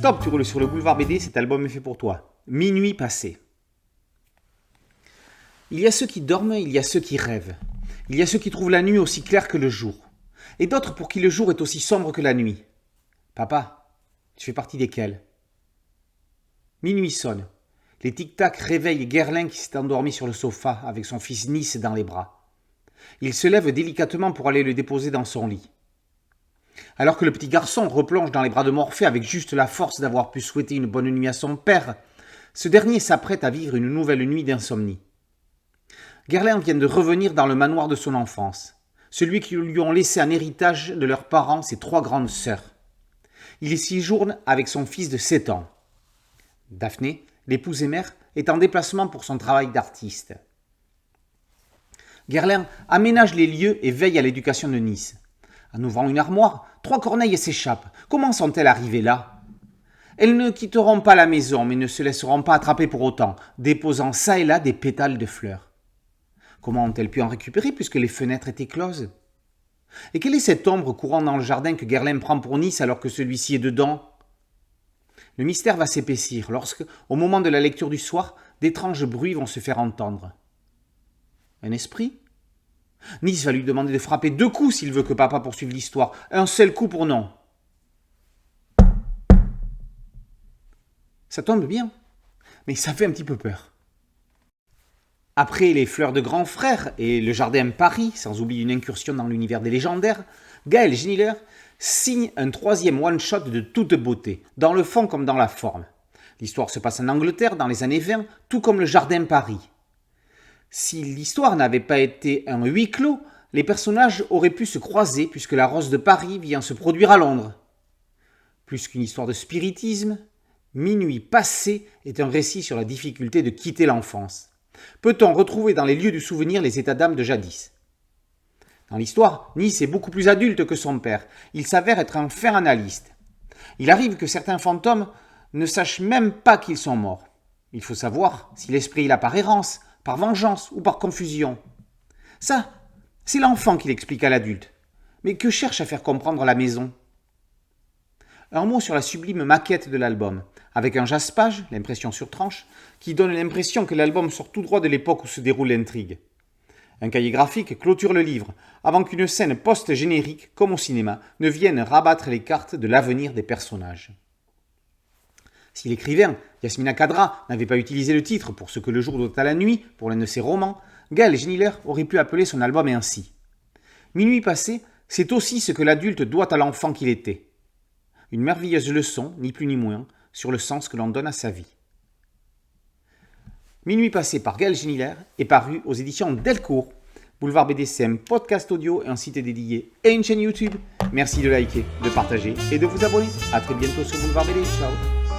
Top, tu roules sur le boulevard BD, cet album est fait pour toi. Minuit passé. Il y a ceux qui dorment, il y a ceux qui rêvent. Il y a ceux qui trouvent la nuit aussi claire que le jour. Et d'autres pour qui le jour est aussi sombre que la nuit. Papa, tu fais partie desquels? Minuit sonne. Les tic-tac réveillent Guerlain qui s'est endormi sur le sofa avec son fils Nice dans les bras. Il se lève délicatement pour aller le déposer dans son lit. Alors que le petit garçon replonge dans les bras de Morphée avec juste la force d'avoir pu souhaiter une bonne nuit à son père, ce dernier s'apprête à vivre une nouvelle nuit d'insomnie. Guerlain vient de revenir dans le manoir de son enfance, celui qui lui ont laissé en héritage de leurs parents ses 3 grandes sœurs. Il y séjourne avec son fils de 7 ans. Daphné, l'épouse et mère, est en déplacement pour son travail d'artiste. Guerlain aménage les lieux et veille à l'éducation de Nice. En ouvrant une armoire, 3 corneilles s'échappent. Comment sont-elles arrivées là? Elles ne quitteront pas la maison, mais ne se laisseront pas attraper pour autant, déposant çà et là des pétales de fleurs. Comment ont-elles pu en récupérer puisque les fenêtres étaient closes? Et quelle est cette ombre courant dans le jardin que Guerlain prend pour Nice alors que celui-ci est dedans? Le mystère va s'épaissir lorsque, au moment de la lecture du soir, d'étranges bruits vont se faire entendre. Un esprit? Nice va lui demander de frapper 2 coups s'il veut que papa poursuive l'histoire. Un seul coup pour non. Ça tombe bien, mais ça fait un petit peu peur. Après les fleurs de grand frère et le jardin Paris, sans oublier une incursion dans l'univers des légendaires, Gaël Giniler signe un 3e one-shot de toute beauté, dans le fond comme dans la forme. L'histoire se passe en Angleterre dans les années 20, tout comme le jardin Paris. Si l'histoire n'avait pas été un huis clos, les personnages auraient pu se croiser puisque la Rose de Paris vient se produire à Londres. Plus qu'une histoire de spiritisme, Minuit passé est un récit sur la difficulté de quitter l'enfance. Peut-on retrouver dans les lieux du souvenir les états d'âme de jadis? Dans l'histoire, Nice est beaucoup plus adulte que son père. Il s'avère être un fin analyste. Il arrive que certains fantômes ne sachent même pas qu'ils sont morts. Il faut savoir si l'esprit est là par errance, par vengeance ou par confusion. Ça, c'est l'enfant qui l'explique à l'adulte. Mais que cherche à faire comprendre la maison? Un mot sur la sublime maquette de l'album, avec un jaspage, l'impression sur tranche, qui donne l'impression que l'album sort tout droit de l'époque où se déroule l'intrigue. Un cahier graphique clôture le livre, avant qu'une scène post-générique, comme au cinéma, ne vienne rabattre les cartes de l'avenir des personnages. Si l'écrivain, Yasmina Khadra, n'avait pas utilisé le titre pour Ce que le jour doit à la nuit, pour l'un de ses romans, Gaël Giniler aurait pu appeler son album ainsi. Minuit passé, c'est aussi ce que l'adulte doit à l'enfant qu'il était. Une merveilleuse leçon, ni plus ni moins, sur le sens que l'on donne à sa vie. Minuit passé par Gaël Giniler est paru aux éditions Delcourt. Boulevard BDCM, podcast audio et un site dédié et une chaîne YouTube. Merci de liker, de partager et de vous abonner. A très bientôt sur Boulevard BD. Ciao.